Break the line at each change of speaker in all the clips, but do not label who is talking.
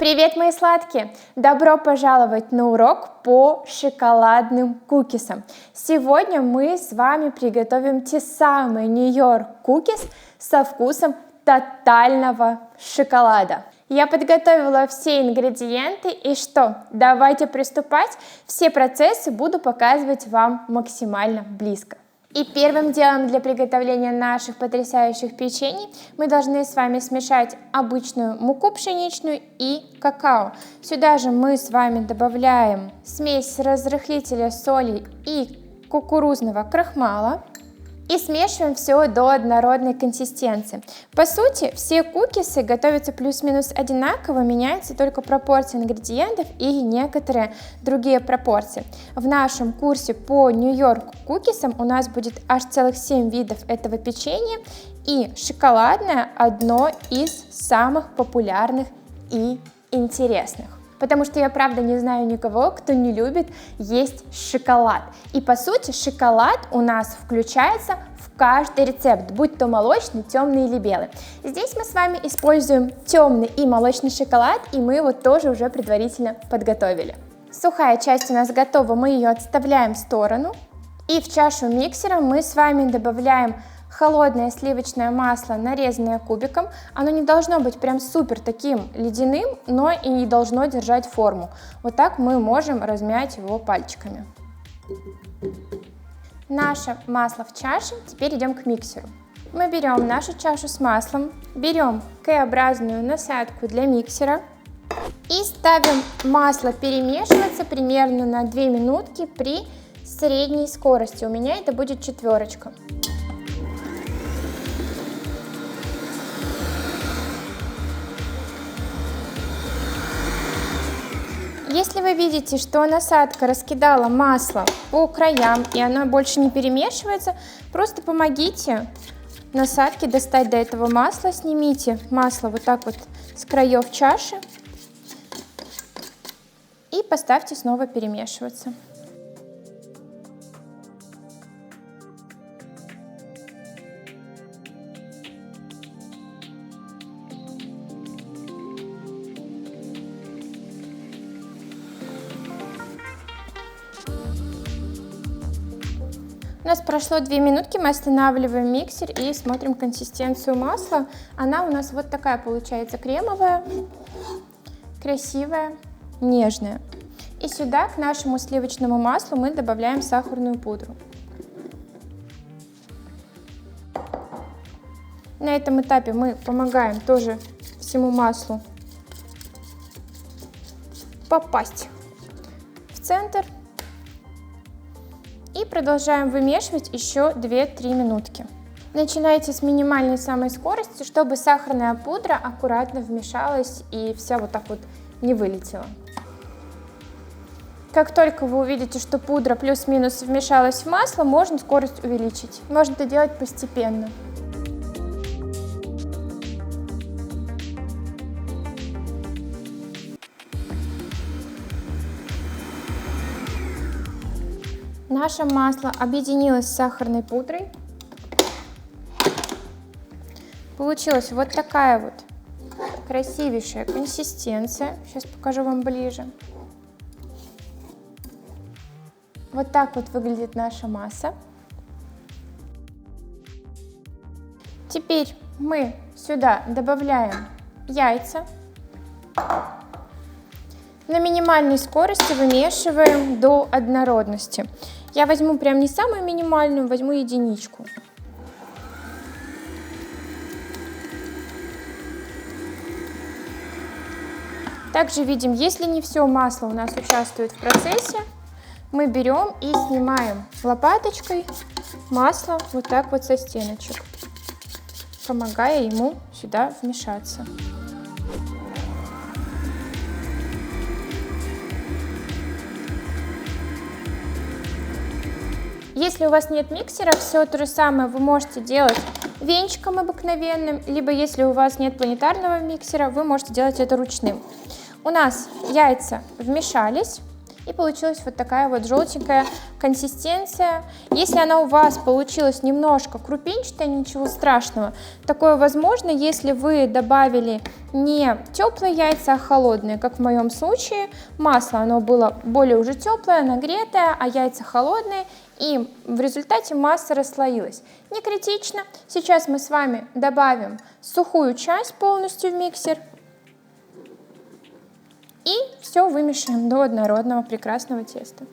Привет, мои сладкие! Добро пожаловать на урок по шоколадным кукисам. Сегодня мы с вами приготовим те самые Нью-Йорк кукис со вкусом тотального шоколада. Я подготовила все ингредиенты и что? Давайте приступать. Все процессы буду показывать вам максимально близко. И первым делом для приготовления наших потрясающих печений мы должны с вами смешать обычную муку пшеничную и какао. Сюда же мы с вами добавляем смесь разрыхлителя соли и кукурузного крахмала. И смешиваем все до однородной консистенции. По сути, все кукисы готовятся плюс-минус одинаково, меняются только пропорции ингредиентов и некоторые другие пропорции. В нашем курсе по Нью-Йорк кукисам у нас будет аж целых 7 видов этого печенья, и шоколадное одно из самых популярных и интересных. Потому что я правда не знаю никого, кто не любит есть шоколад. И по сути шоколад у нас включается в каждый рецепт, будь то молочный, темный или белый. Здесь мы с вами используем темный и молочный шоколад, и мы его тоже уже предварительно подготовили. Сухая часть у нас готова, мы ее отставляем в сторону. И в чашу миксера мы с вами добавляем холодное сливочное масло, нарезанное кубиком. Оно не должно быть прям супер таким ледяным, но и не должно держать форму. Вот так мы можем размять его пальчиками. Наше масло в чаше, теперь идем к миксеру. Мы берем нашу чашу с маслом, берем Q-образную насадку для миксера и ставим масло перемешиваться примерно на 2 минутки при средней скорости. У меня это будет 4. Если вы видите, что насадка раскидала масло по краям и оно больше не перемешивается, просто помогите насадке достать до этого масла, снимите масло вот так вот с краев чаши и поставьте снова перемешиваться. У нас прошло 2 минутки, мы останавливаем миксер и смотрим консистенцию масла. Она у нас вот такая получается, кремовая, красивая, нежная. И сюда к нашему сливочному маслу мы добавляем сахарную пудру. На этом этапе мы помогаем тоже всему маслу попасть в центр. И продолжаем вымешивать еще 2-3 минутки. Начинайте с минимальной самой скорости, чтобы сахарная пудра аккуратно вмешалась и вся вот так вот не вылетела. Как только вы увидите, что пудра плюс-минус вмешалась в масло, можно скорость увеличить. Можно это делать постепенно. Наше масло объединилось с сахарной пудрой. Получилась вот такая вот красивейшая консистенция. Сейчас покажу вам ближе. Вот так вот выглядит наша масса. Теперь мы сюда добавляем яйца. На минимальной скорости вымешиваем до однородности. Я возьму прям не самую минимальную, возьму 1. Также видим, если не все масло у нас участвует в процессе, мы берем и снимаем лопаточкой масло вот так вот со стеночек, помогая ему сюда вмешаться. Если у вас нет миксера, все то же самое вы можете делать венчиком обыкновенным, либо если у вас нет планетарного миксера, вы можете делать это ручным. У нас яйца вмешались, И получилась вот такая вот желтенькая консистенция. Если она у вас получилась немножко крупинчатая, ничего страшного. Такое возможно, если вы добавили не теплые яйца, а холодные, как в моем случае. Масло, оно было более уже теплое, нагретое, а яйца холодные. И в результате масса расслоилась. Не критично. Сейчас мы с вами добавим сухую часть полностью в миксер. И все вымешаем до однородного прекрасного теста.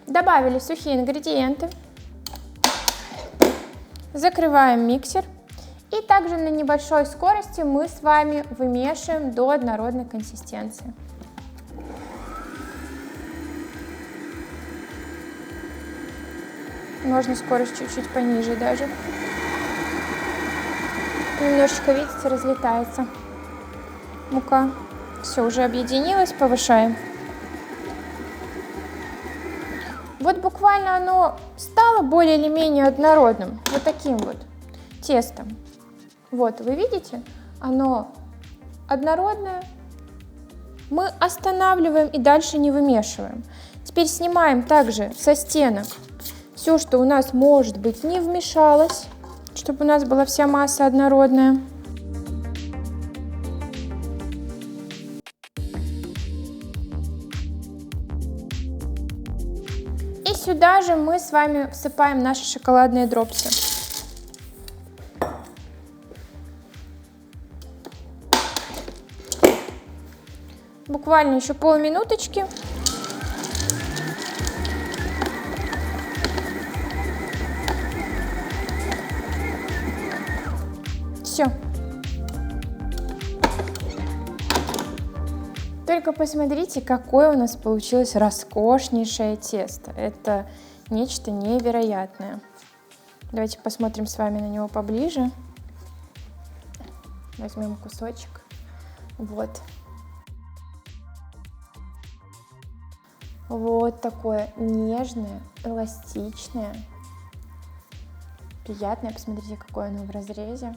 Добавили сухие ингредиенты. Закрываем миксер. И также на небольшой скорости мы с вами вымешиваем до однородной консистенции. Можно скорость чуть-чуть пониже даже. Немножечко, видите, разлетается мука. Все, уже объединилось, повышаем. Вот буквально оно стало более или менее однородным, вот таким вот тестом. Вот, вы видите, оно однородное. Мы останавливаем и дальше не вымешиваем. Теперь снимаем также со стенок все, что у нас, может быть, не вмешалось, чтобы у нас была вся масса однородная. И сюда же мы с вами всыпаем наши шоколадные дропсы. Буквально еще полминуточки. Все. Только посмотрите, какое у нас получилось роскошнейшее тесто. Это нечто невероятное. Давайте посмотрим с вами на него поближе. Возьмем кусочек. Вот. Вот такое нежное, эластичное, приятное. Посмотрите, какое оно в разрезе.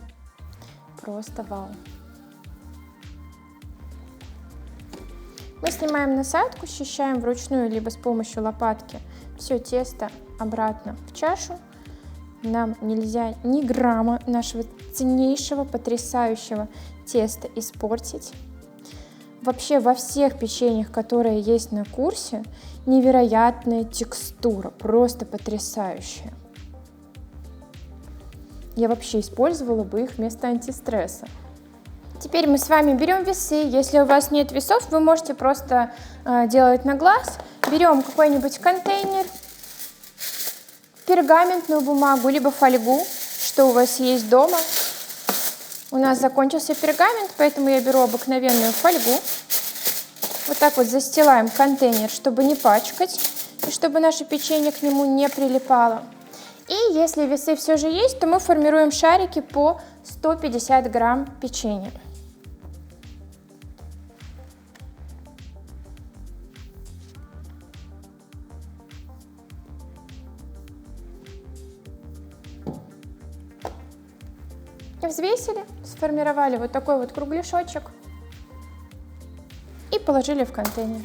Просто вау. Мы снимаем насадку, счищаем вручную, либо с помощью лопатки все тесто обратно в чашу. Нам нельзя ни грамма нашего ценнейшего, потрясающего теста испортить. Вообще во всех печеньях, которые есть на курсе, невероятная текстура, просто потрясающая. Я вообще использовала бы их вместо антистресса. Теперь мы с вами берем весы. Если у вас нет весов, вы можете просто делать на глаз. Берем какой-нибудь контейнер, пергаментную бумагу, либо фольгу, что у вас есть дома. У нас закончился пергамент, поэтому я беру обыкновенную фольгу. Вот так вот застилаем контейнер, чтобы не пачкать, и чтобы наше печенье к нему не прилипало. И если весы все же есть, то мы формируем шарики по 150 грамм печенья. Взвесили, сформировали вот такой вот кругляшочек и положили в контейнер.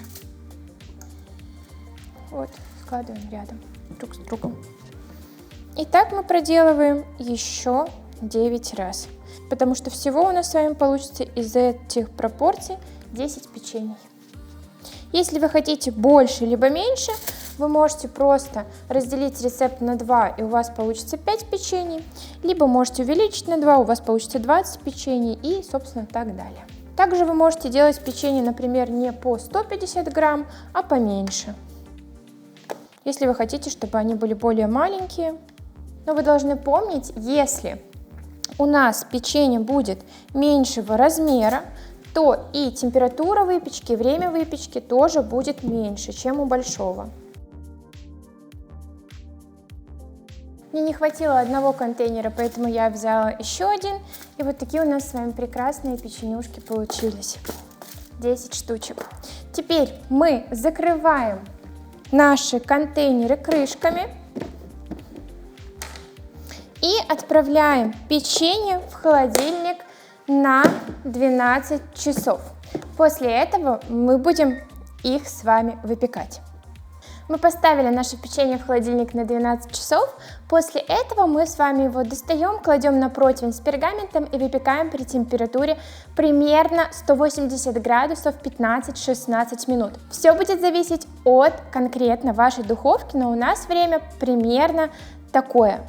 Вот, складываем рядом друг с другом. И так мы проделываем еще 9 раз, потому что всего у нас с вами получится из этих пропорций 10 печений. Если вы хотите больше либо меньше, вы можете просто разделить рецепт на 2, и у вас получится 5 печений, либо можете увеличить на 2, у вас получится 20 печений и, собственно, так далее. Также вы можете делать печенье, например, не по 150 грамм, а поменьше, если вы хотите, чтобы они были более маленькие. Но вы должны помнить, если у нас печенье будет меньшего размера, то и температура выпечки, время выпечки тоже будет меньше, чем у большого. Мне не хватило одного контейнера, поэтому я взяла еще один. И вот такие у нас с вами прекрасные печенюшки получились. 10 штучек. Теперь мы закрываем наши контейнеры крышками и отправляем печенье в холодильник на 12 часов. После этого мы будем их с вами выпекать. Мы поставили наше печенье в холодильник на 12 часов. После этого мы с вами его достаем, кладем на противень с пергаментом и выпекаем при температуре примерно 180 градусов 15-16 минут. Все будет зависеть от конкретно вашей духовки, но у нас время примерно такое.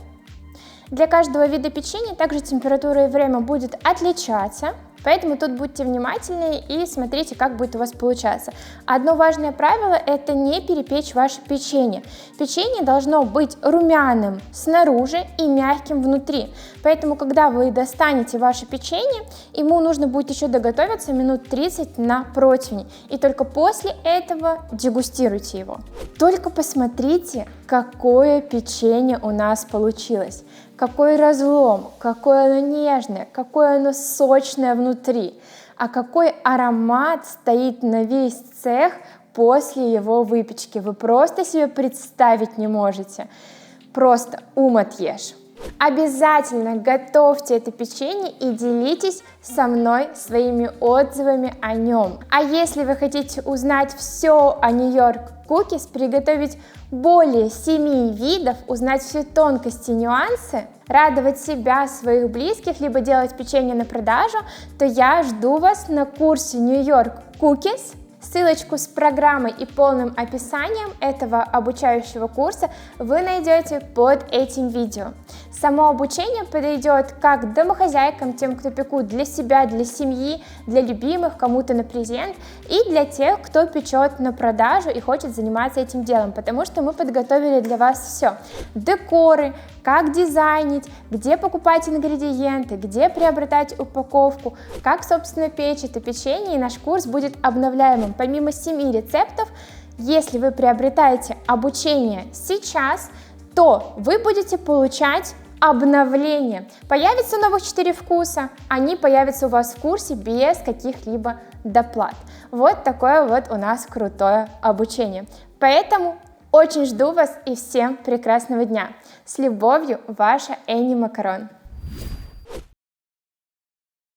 Для каждого вида печенья также температура и время будет отличаться. Поэтому тут будьте внимательны и смотрите, как будет у вас получаться. Одно важное правило – это не перепечь ваше печенье. Печенье должно быть румяным снаружи и мягким внутри. Поэтому, когда вы достанете ваше печенье, ему нужно будет еще доготовиться минут 30 на противне. И только после этого дегустируйте его. Только посмотрите, какое печенье у нас получилось. Какой разлом, какое оно нежное, какое оно сочное внутри, а какой аромат стоит на весь цех после его выпечки. Вы просто себе представить не можете. Просто ум отъешь. Обязательно готовьте это печенье и делитесь со мной своими отзывами о нем. А если вы хотите узнать все о Нью-Йорк Кукис, приготовить более 7 видов, узнать все тонкости, нюансы, радовать себя, своих близких, либо делать печенье на продажу, то я жду вас на курсе Нью-Йорк Кукис. Ссылочку с программой и полным описанием этого обучающего курса вы найдете под этим видео. Само обучение подойдет как домохозяйкам, тем, кто пекут для себя, для семьи, для любимых, кому-то на презент, и для тех, кто печет на продажу и хочет заниматься этим делом, потому что мы подготовили для вас все. Декоры, как дизайнить, где покупать ингредиенты, где приобретать упаковку, как, собственно, печь это печенье, и наш курс будет обновляемым. Помимо 7 рецептов, если вы приобретаете обучение сейчас, то вы будете получать обновление. Появятся новых 4 вкуса, они появятся у вас в курсе без каких-либо доплат. Вот такое вот у нас крутое обучение. Поэтому очень жду вас и всем прекрасного дня. С любовью, ваша Энни Макарон.